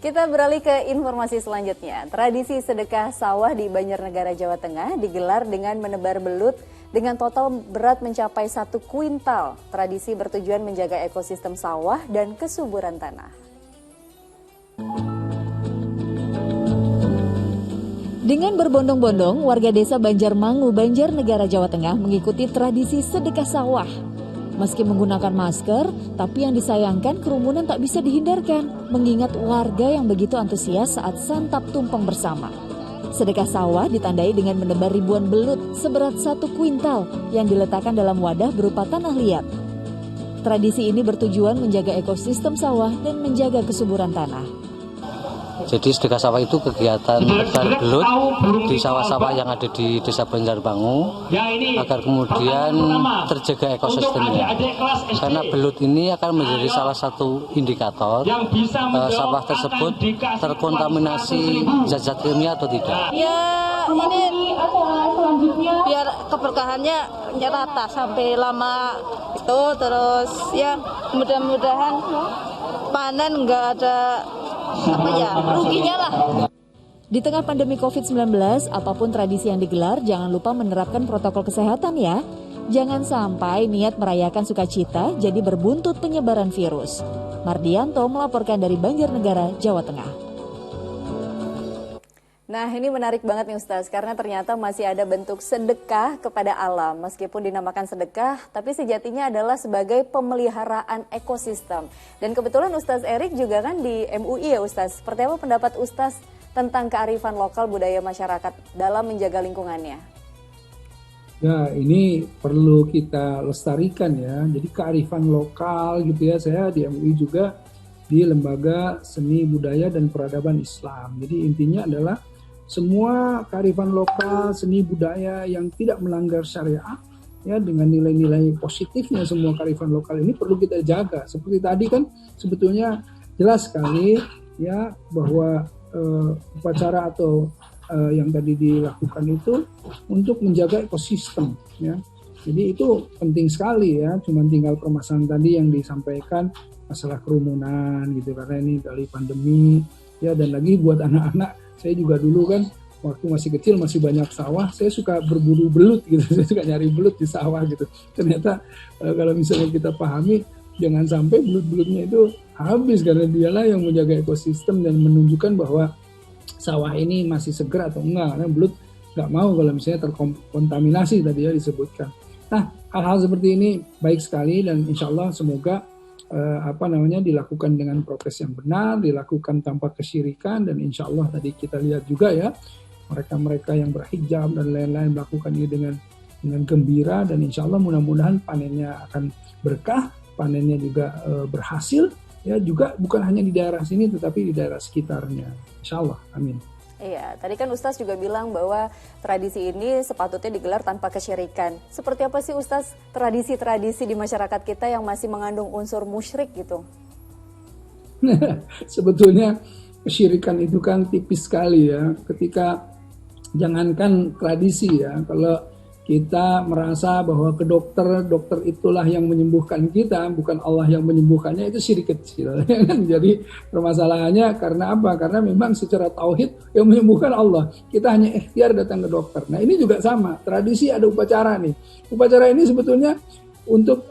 Kita beralih ke informasi selanjutnya. Tradisi sedekah sawah di Banjarnegara, Jawa Tengah digelar dengan menebar belut dengan total berat mencapai 1 kuintal. Tradisi bertujuan menjaga ekosistem sawah dan kesuburan tanah. Dengan berbondong-bondong, warga desa Banjarmangu, Banjarnegara, Jawa Tengah mengikuti tradisi sedekah sawah. Meski menggunakan masker, tapi yang disayangkan kerumunan tak bisa dihindarkan, mengingat warga yang begitu antusias saat santap tumpeng bersama. Sedekah sawah ditandai dengan menebar ribuan belut seberat 1 kuintal yang diletakkan dalam wadah berupa tanah liat. Tradisi ini bertujuan menjaga ekosistem sawah dan menjaga kesuburan tanah. Jadi sedekah sawah itu kegiatan tebar belut di sawah-sawah yang ada di Desa Banjarmangu agar kemudian terjaga ekosistemnya. Karena belut ini akan menjadi salah satu indikator sawah tersebut terkontaminasi zat-zat kimia atau tidak. Ya ini biar keberkahannya rata sampai lama itu, terus ya mudah-mudahan panen nggak ada ruginya lah. Di tengah pandemi COVID-19, apapun tradisi yang digelar, jangan lupa menerapkan protokol kesehatan ya. Jangan sampai niat merayakan sukacita jadi berbuntut penyebaran virus. Mardianto melaporkan dari Banjarnegara, Jawa Tengah. Nah, ini menarik banget nih Ustaz, karena ternyata masih ada bentuk sedekah kepada alam. Meskipun dinamakan sedekah, tapi sejatinya adalah sebagai pemeliharaan ekosistem. Dan kebetulan Ustaz Erik juga kan di MUI ya Ustaz. Seperti apa pendapat Ustaz tentang kearifan lokal budaya masyarakat dalam menjaga lingkungannya? Ya, ini perlu kita lestarikan ya. Jadi kearifan lokal gitu ya. Saya di MUI juga di Lembaga Seni Budaya dan Peradaban Islam. Jadi intinya adalah semua kearifan lokal, seni budaya yang tidak melanggar syariat, ya dengan nilai-nilai positifnya semua kearifan lokal ini perlu kita jaga. Seperti tadi kan sebetulnya jelas sekali ya bahwa upacara atau yang tadi dilakukan itu untuk menjaga ekosistem ya. Jadi itu penting sekali ya. Cuman tinggal permasalahan tadi yang disampaikan masalah kerumunan gitu karena ini dari pandemi ya, dan lagi buat anak-anak. Saya juga dulu kan waktu masih kecil masih banyak sawah, saya suka berburu belut gitu, saya suka nyari belut di sawah gitu. Ternyata kalau misalnya kita pahami, jangan sampai belut-belutnya itu habis karena dialah yang menjaga ekosistem dan menunjukkan bahwa sawah ini masih seger atau enggak, karena belut nggak mau kalau misalnya terkontaminasi tadi ya disebutkan. Nah, hal-hal seperti ini baik sekali dan insya Allah semoga dilakukan dengan prokes yang benar, dilakukan tanpa kesyirikan, dan insya Allah tadi kita lihat juga ya mereka-mereka yang berhijab dan lain-lain melakukan ini dengan gembira, dan insya Allah mudah-mudahan panennya akan berkah, panennya juga berhasil ya, juga bukan hanya di daerah sini tetapi di daerah sekitarnya, insya Allah, amin. Iya, tadi kan Ustaz juga bilang bahwa tradisi ini sepatutnya digelar tanpa kesyirikan. Seperti apa sih Ustaz tradisi-tradisi di masyarakat kita yang masih mengandung unsur musyrik gitu? Sebetulnya kesyirikan itu kan tipis sekali ya. Ketika jangankan tradisi ya, kalau kita merasa bahwa dokter itulah yang menyembuhkan kita, bukan Allah yang menyembuhkannya, itu syirik kecil. Jadi permasalahannya karena apa? Karena memang secara tauhid yang menyembuhkan Allah. Kita hanya ikhtiar datang ke dokter. Nah ini juga sama, tradisi ada upacara nih. Upacara ini sebetulnya untuk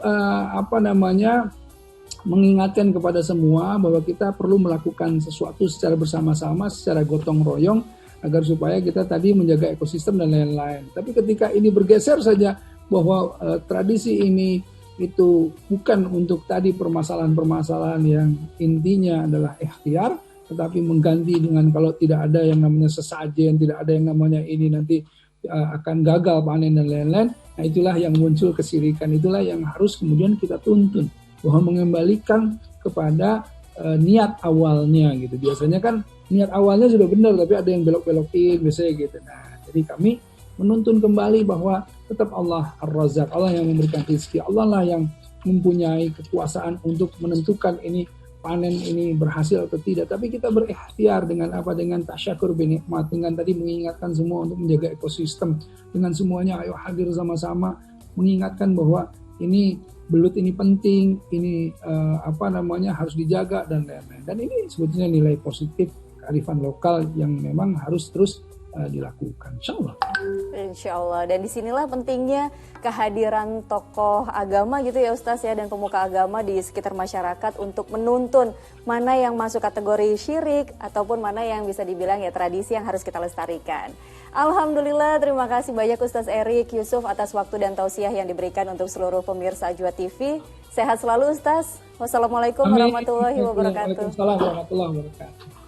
mengingatkan kepada semua bahwa kita perlu melakukan sesuatu secara bersama-sama, secara gotong royong, agar supaya kita tadi menjaga ekosistem dan lain-lain. Tapi ketika ini bergeser saja bahwa tradisi ini itu bukan untuk tadi permasalahan-permasalahan yang intinya adalah ikhtiar, tetapi mengganti dengan kalau tidak ada yang namanya sesajen, tidak ada yang namanya ini nanti akan gagal panen dan lain-lain. Nah itulah yang muncul kesyirikan, itulah yang harus kemudian kita tuntun bahwa mengembalikan kepada niat awalnya gitu. Biasanya kan niat awalnya sudah benar tapi ada yang belok-belokin biasanya gitu. Nah, jadi kami menuntun kembali bahwa tetap Allah Ar-Razzaq, Allah yang memberikan rezeki, Allah lah yang mempunyai kekuasaan untuk menentukan ini panen ini berhasil atau tidak. Tapi kita berikhtiar dengan apa? Dengan tasyakur binikmat, dengan tadi mengingatkan semua untuk menjaga ekosistem, dengan semuanya ayo hadir sama-sama mengingatkan bahwa ini belut ini penting, ini harus dijaga dan lain-lain. Dan ini sebetulnya nilai positif kearifan lokal yang memang harus terus dilakukan, insya Allah. Insya Allah. Dan disinilah pentingnya kehadiran tokoh agama gitu ya Ustaz ya, dan pemuka agama di sekitar masyarakat untuk menuntun mana yang masuk kategori syirik ataupun mana yang bisa dibilang ya tradisi yang harus kita lestarikan. Alhamdulillah, terima kasih banyak Ustaz Erik Yusuf atas waktu dan tausiah yang diberikan untuk seluruh pemirsa Ajwa TV. Sehat selalu Ustaz. Wassalamualaikum warahmatullahi wabarakatuh. Waalaikumsalam warahmatullahi wabarakatuh.